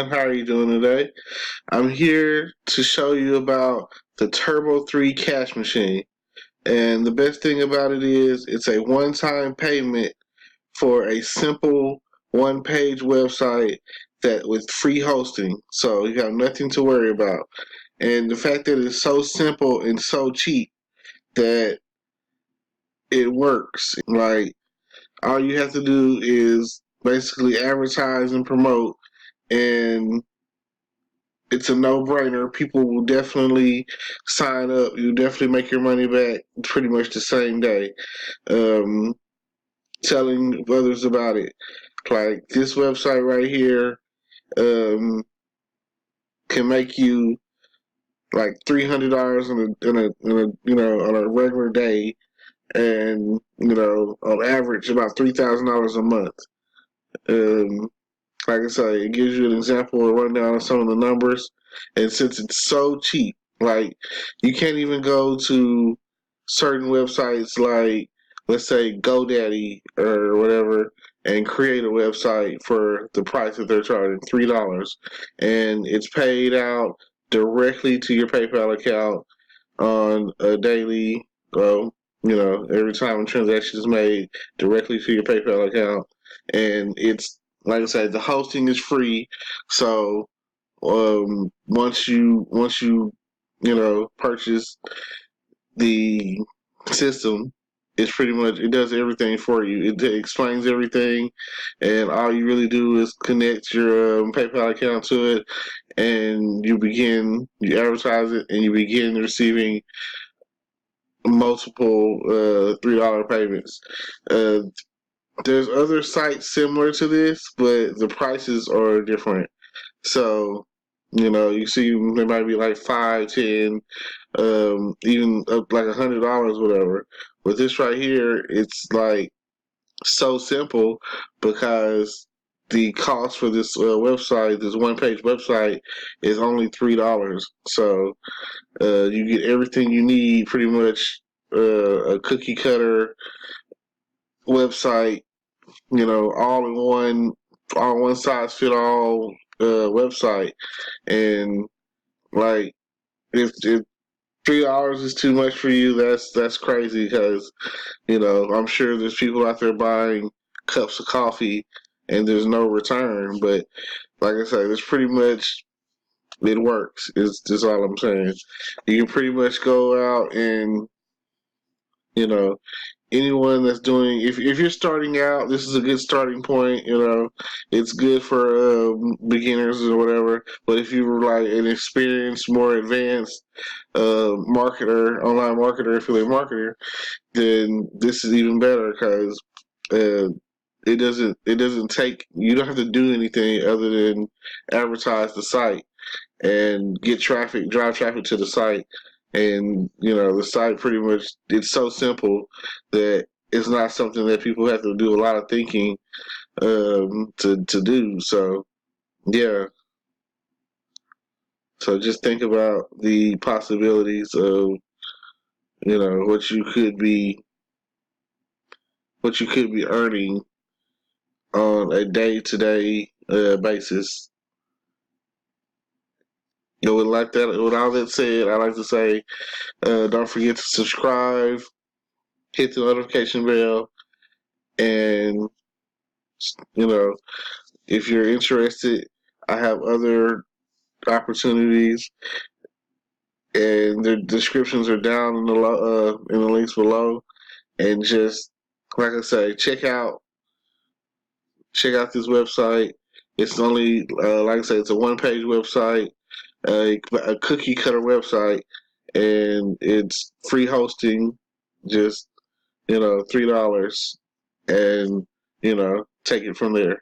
everyone. How are you doing today? I'm here to show you about the Turbo3 Cash Machine. And the best thing about it is it's a one-time payment for a simple one-page website that with free hosting. So you have nothing to worry about. And the fact that it's so simple and so cheap that it works. Like all you have to do is basically advertise and promote, and it's a no-brainer. People will definitely sign up. You definitely make your money back pretty much the same day. Um, Telling others about it, like this website right here, um, can make you like $300 on a regular day, and on average about $3,000 a month. Um, Like I say, it gives you an example or rundown of some of the numbers. And since it's so cheap, like you can't even go to certain websites like, let's say, GoDaddy or whatever, and create a website for the price that they're charging, $3, and it's paid out directly to your PayPal account on a daily. Every time a transaction is made directly to your PayPal account, and it's like I said, the hosting is free. So once you purchase the system, it's pretty much, it does everything for you. It explains everything, and all you really do is connect your PayPal account to it, and you advertise it, and you begin receiving multiple $3 payments. Uh, there's other sites similar to this, but the prices are different. So, you see there might be like 5, 10, even up like $100, whatever. But this right here, it's like so simple because the cost for this website, this one-page website, is only $3. So you get everything you need, pretty much a cookie cutter website, all in one size fit all website. And like, if $3 is too much for you, that's crazy, because I'm sure there's people out there buying cups of coffee and there's no return. But like I said, it's pretty much, it works. Is just all I'm saying. You can pretty much go out and you know anyone that's doing, if you're starting out, this is a good starting point. It's good for beginners or whatever. But if you were like an experienced, more advanced marketer, online marketer, affiliate marketer, then this is even better, because uh, it doesn't take, you don't have to do anything other than advertise the site and get traffic, drive traffic to the site. And the site, pretty much, it's so simple that it's not something that people have to do a lot of thinking to do. So yeah, so just think about the possibilities of what you could be earning on a day-to-day basis. With all that said, I like to say, don't forget to subscribe, hit the notification bell, and you know, if you're interested, I have other opportunities, and the descriptions are down in the links below. And just like I say, check out this website. It's only like I say, it's a one-page website, a cookie cutter website, and it's free hosting. Just $3, and take it from there.